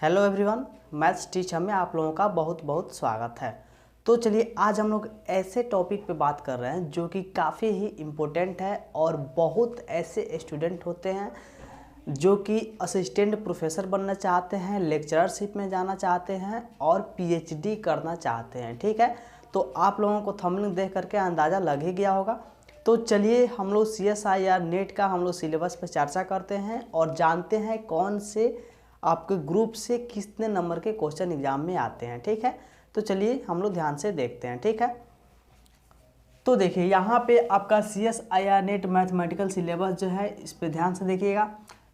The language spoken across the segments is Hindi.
हेलो एवरीवन, मैथ्स टीचर में आप लोगों का बहुत बहुत स्वागत है। तो चलिए आज हम लोग ऐसे टॉपिक पे बात कर रहे हैं जो कि काफ़ी ही इम्पोर्टेंट है और बहुत ऐसे स्टूडेंट होते हैं जो कि असिस्टेंट प्रोफेसर बनना चाहते हैं, लेक्चररशिप में जाना चाहते हैं और पीएचडी करना चाहते हैं। ठीक है, तो आप लोगों को थंबनेल देख करके अंदाज़ा लग ही गया होगा। तो चलिए हम लोग CSIR नेट का हम लोग सिलेबस पर चर्चा करते हैं और जानते हैं कौन से आपके ग्रुप से कितने नंबर के क्वेश्चन एग्जाम में आते हैं। ठीक है, तो चलिए हम लोग ध्यान से देखते हैं। ठीक है, तो देखिए यहाँ पे आपका CSIR नेट मैथमेटिकल सिलेबस जो है इस पे ध्यान से देखिएगा।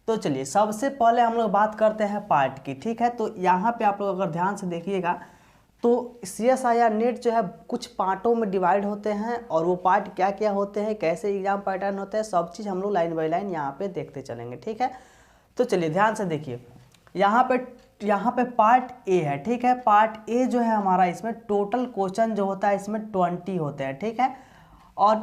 तो चलिए सबसे पहले हम लोग बात करते हैं पार्ट की। ठीक है, तो यहाँ पे आप लोग अगर ध्यान से देखिएगा तो CSIR नेट जो है कुछ पार्टों में डिवाइड होते हैं और वो पार्ट क्या क्या होते हैं, कैसे एग्जाम पैटर्न होते हैं, सब चीज़ हम लोग लाइन बाई लाइन यहाँ पे देखते चलेंगे। ठीक है, तो चलिए ध्यान से देखिए यहाँ पे पार्ट ए है। ठीक है, पार्ट ए जो है हमारा, इसमें टोटल क्वेश्चन जो होता है इसमें 20 होते हैं। ठीक है, और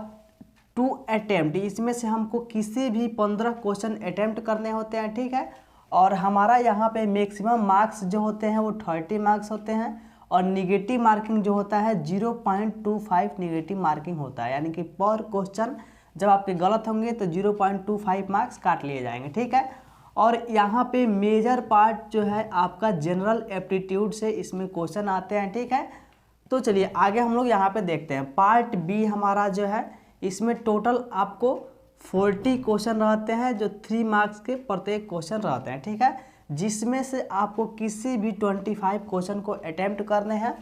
2 अटेम्प्ट, इसमें से हमको किसी भी 15 क्वेश्चन अटेम्प्ट करने होते हैं। ठीक है, और हमारा यहाँ पे मैक्सिमम मार्क्स जो होते हैं वो 30 मार्क्स होते हैं और निगेटिव मार्किंग जो होता है 0.25 निगेटिव मार्किंग होता है, यानी कि पर क्वेश्चन जब आपके गलत होंगे तो 0.25 मार्क्स काट लिए जाएंगे। ठीक है, और यहाँ पे मेजर पार्ट जो है आपका जनरल एप्टीट्यूड से इसमें क्वेश्चन आते हैं। ठीक है, तो चलिए आगे हम लोग यहाँ पे देखते हैं। पार्ट बी हमारा जो है इसमें टोटल आपको 40 क्वेश्चन रहते हैं जो 3 मार्क्स के प्रत्येक क्वेश्चन रहते हैं। ठीक है, जिसमें से आपको किसी भी 25 क्वेश्चन को अटेम्प्ट करने हैं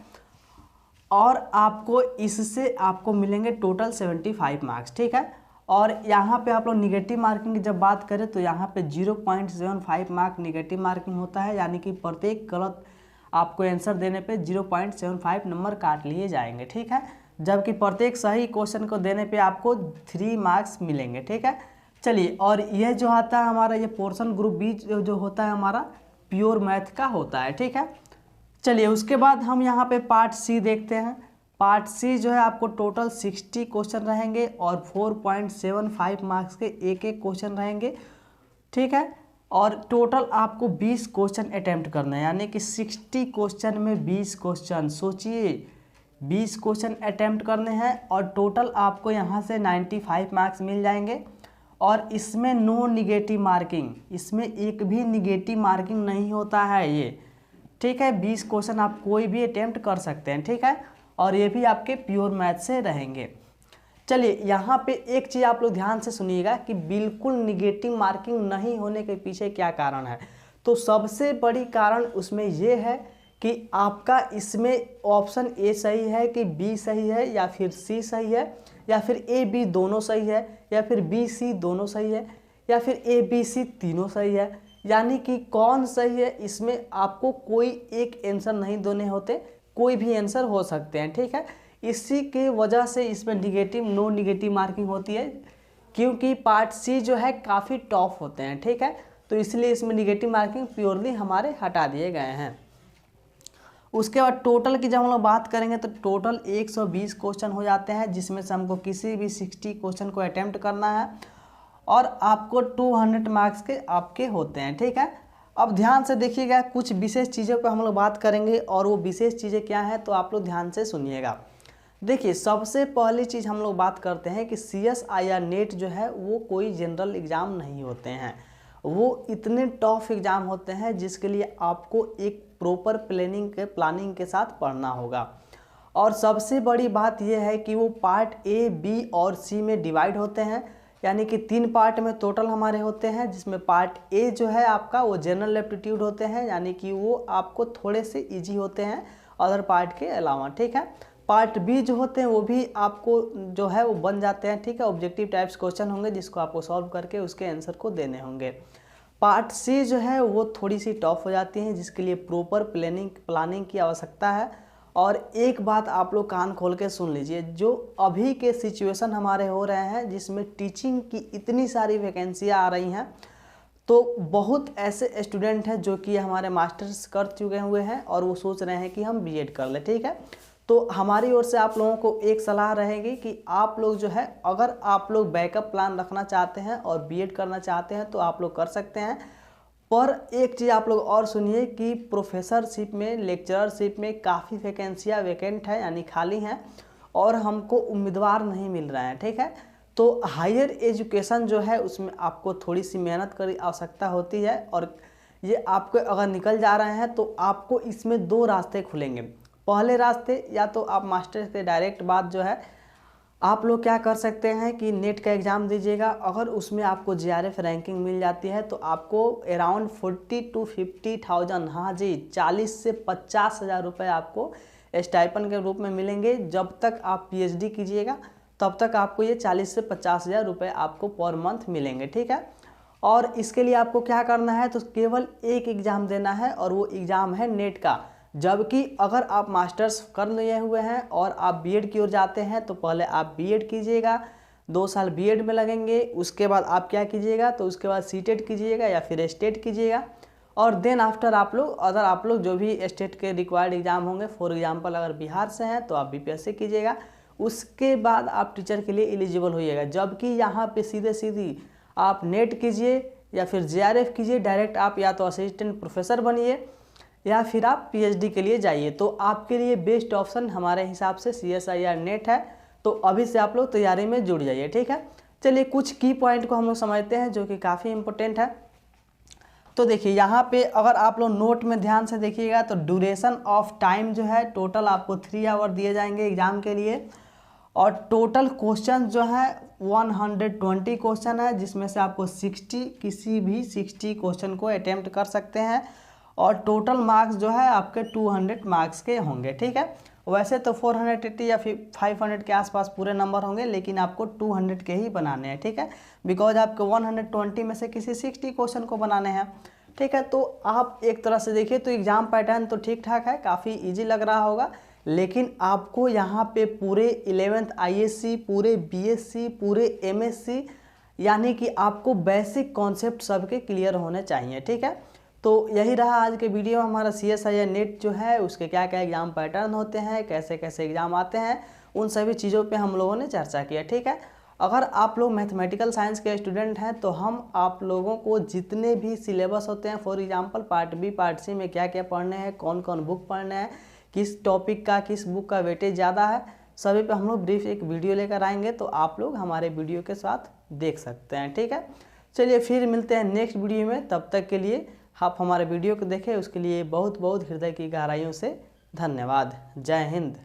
और आपको इससे आपको मिलेंगे टोटल 75 मार्क्स। ठीक है, और यहाँ पे आप लोग निगेटिव मार्किंग की जब बात करें तो यहाँ पे 0.75 मार्क निगेटिव मार्किंग होता है, यानी कि प्रत्येक गलत आपको आंसर देने पे 0.75 नंबर काट लिए जाएंगे। ठीक है, जबकि प्रत्येक सही क्वेश्चन को देने पे आपको 3 मार्क्स मिलेंगे। ठीक है, चलिए, और यह जो आता है हमारा ये पोर्शन ग्रुप बी जो होता है हमारा प्योर मैथ का होता है। ठीक है, चलिए उसके बाद हम यहाँ पे पार्ट सी देखते हैं। पार्ट सी जो है आपको टोटल 60 क्वेश्चन रहेंगे और 4.75 मार्क्स के एक एक क्वेश्चन रहेंगे। ठीक है, और टोटल आपको 20 क्वेश्चन अटेम्प्ट करना है, यानी कि 60 क्वेश्चन में 20 क्वेश्चन, सोचिए 20 क्वेश्चन अटेम्प्ट करने हैं और टोटल आपको यहाँ से 95 मार्क्स मिल जाएंगे। और इसमें नो निगेटिव मार्किंग, इसमें एक भी निगेटिव मार्किंग नहीं होता है ये। ठीक है, 20 क्वेश्चन आप कोई भी अटेम्प्ट कर सकते हैं। ठीक है, और ये भी आपके प्योर मैथ से रहेंगे। चलिए यहाँ पे एक चीज़ आप लोग ध्यान से सुनिएगा कि बिल्कुल निगेटिव मार्किंग नहीं होने के पीछे क्या कारण है। तो सबसे बड़ी कारण उसमें ये है कि आपका इसमें ऑप्शन ए सही है कि बी सही है या फिर सी सही है या फिर ए बी दोनों सही है या फिर बी सी दोनों सही है या फिर ए बी सी तीनों सही है, यानी कि कौन सही है इसमें आपको कोई एक आंसर नहीं देने होते, कोई भी आंसर हो सकते हैं। ठीक है, इसी के वजह से इसमें नो निगेटिव मार्किंग होती है, क्योंकि पार्ट सी जो है काफ़ी टफ होते हैं। ठीक है, तो इसलिए इसमें निगेटिव मार्किंग प्योरली हमारे हटा दिए गए हैं। उसके बाद टोटल की जब हम लोग बात करेंगे तो टोटल 120 क्वेश्चन हो जाते हैं, जिसमें से हमको किसी भी 60 क्वेश्चन को अटेम्प्ट करना है और आपको 200 मार्क्स के आपके होते हैं। ठीक है, अब ध्यान से देखिएगा, कुछ विशेष चीज़ों पर हम लोग बात करेंगे और वो विशेष चीज़ें क्या हैं तो आप लोग ध्यान से सुनिएगा। देखिए सबसे पहली चीज़ हम लोग बात करते हैं कि CSIR नेट जो है वो कोई जनरल एग्ज़ाम नहीं होते हैं, वो इतने टफ एग्ज़ाम होते हैं जिसके लिए आपको एक प्रॉपर प्लानिंग के साथ पढ़ना होगा। और सबसे बड़ी बात यह है कि वो पार्ट ए, बी और सी में डिवाइड होते हैं, यानी कि 3 पार्ट में टोटल हमारे होते हैं, जिसमें पार्ट ए जो है आपका वो जनरल एप्टीट्यूड होते हैं, यानी कि वो आपको थोड़े से इजी होते हैं अदर पार्ट के अलावा। ठीक है, पार्ट बी जो होते हैं वो भी आपको जो है वो बन जाते हैं। ठीक है, ऑब्जेक्टिव टाइप्स क्वेश्चन होंगे जिसको आपको सॉल्व करके उसके आंसर को देने होंगे। पार्ट सी जो है वो थोड़ी सी टफ हो जाती है, जिसके लिए प्रॉपर प्लानिंग की आवश्यकता है। और एक बात आप लोग कान खोल के सुन लीजिए, जो अभी के सिचुएशन हमारे हो रहे हैं जिसमें टीचिंग की इतनी सारी वैकेंसियाँ आ रही हैं, तो बहुत ऐसे स्टूडेंट हैं जो कि हमारे मास्टर्स कर चुके हुए हैं और वो सोच रहे हैं कि हम बीएड कर लें। ठीक है, तो हमारी ओर से आप लोगों को एक सलाह रहेगी कि आप लोग जो है, अगर आप लोग बैकअप प्लान रखना चाहते हैं और बीएड करना चाहते हैं तो आप लोग कर सकते हैं। पर एक चीज़ आप लोग और सुनिए कि प्रोफेसरशिप में, लेक्चरशिप में काफ़ी वैकेंसियाँ वैकेंट है यानी खाली हैं और हमको उम्मीदवार नहीं मिल रहे हैं, ठीक है। तो हायर एजुकेशन जो है उसमें आपको थोड़ी सी मेहनत की आवश्यकता होती है और ये आपको अगर निकल जा रहे हैं तो आपको इसमें 2 रास्ते खुलेंगे। पहले रास्ते, या तो आप मास्टर्स के डायरेक्ट बाद जो है आप लोग क्या कर सकते हैं कि नेट का एग्ज़ाम दीजिएगा। अगर उसमें आपको JRF रैंकिंग मिल जाती है तो आपको अराउंड 40 to 50,000, हाँ जी, 40 से 50,000 रुपये आपको स्टाइपन के रूप में मिलेंगे। जब तक आप PhD कीजिएगा तब तक आपको ये 40 से 50,000 रुपये आपको पर मंथ मिलेंगे, ठीक है। और इसके लिए आपको क्या करना है, तो केवल एक एग्ज़ाम देना है और वो एग्ज़ाम है नेट का। जबकि अगर आप मास्टर्स कर लिए हुए हैं और आप B.Ed की ओर जाते हैं तो पहले आप B.Ed कीजिएगा, 2 साल B.Ed में लगेंगे। उसके बाद आप क्या कीजिएगा, तो उसके बाद C.Tet कीजिएगा या फिर स्टेट कीजिएगा। और देन आफ्टर आप लोग जो भी स्टेट के रिक्वायर्ड एग्ज़ाम होंगे, फॉर एग्जांपल अगर बिहार से हैं तो आप BPSC कीजिएगा। उसके बाद आप टीचर के लिए एलिजिबल होइएगा। जबकि यहाँ पे सीधी आप नेट कीजिए या फिर JRF कीजिए, डायरेक्ट आप या तो असिस्टेंट प्रोफेसर बनिए या फिर आप PhD के लिए जाइए। तो आपके लिए बेस्ट ऑप्शन हमारे हिसाब से CSIR नेट है। तो अभी से आप लोग तैयारी में जुड़ जाइए, ठीक है। चलिए कुछ की पॉइंट को हम लोग समझते हैं जो कि काफ़ी इंपॉर्टेंट है। तो देखिए यहाँ पे अगर आप लोग नोट में ध्यान से देखिएगा तो ड्यूरेशन ऑफ टाइम जो है टोटल आपको 3 आवर दिए जाएंगे एग्ज़ाम के लिए। और टोटल क्वेश्चन जो है 120 क्वेश्चन है, जिसमें से आपको 60 क्वेश्चन को अटेम्प्ट कर सकते हैं। और टोटल मार्क्स जो है आपके 200 मार्क्स के होंगे, ठीक है। वैसे तो 480 या फिर 500 के आसपास पूरे नंबर होंगे, लेकिन आपको 200 के ही बनाने हैं, ठीक है। बिकॉज आपके 120 में से किसी 60 क्वेश्चन को बनाने हैं, ठीक है। तो आप एक तरह से देखिए तो एग्ज़ाम पैटर्न तो ठीक ठाक है, काफ़ी ईजी लग रहा होगा। लेकिन आपको यहाँ पे पूरे 11th ISC, पूरे BSc, पूरे MSc, यानी कि आपको बेसिक कॉन्सेप्ट सबके क्लियर होने चाहिए, ठीक है। तो यही रहा आज के वीडियो में हमारा CSIR नेट जो है उसके क्या क्या एग्ज़ाम पैटर्न होते हैं, कैसे कैसे एग्ज़ाम आते हैं, उन सभी चीज़ों पे हम लोगों ने चर्चा किया, ठीक है। अगर आप लोग मैथमेटिकल साइंस के स्टूडेंट हैं तो हम आप लोगों को जितने भी सिलेबस होते हैं, for example part B part C में क्या क्या पढ़ने हैं, कौन कौन बुक पढ़ने हैं, किस टॉपिक का किस बुक का वेटेज ज़्यादा है, सभी पे हम लोग ब्रीफ एक वीडियो लेकर आएंगे। तो आप लोग हमारे वीडियो के साथ देख सकते हैं, ठीक है। चलिए फिर मिलते हैं नेक्स्ट वीडियो में। तब तक के लिए आप हमारे वीडियो को देखें, उसके लिए बहुत बहुत हृदय की गहराइयों से धन्यवाद। जय हिंद।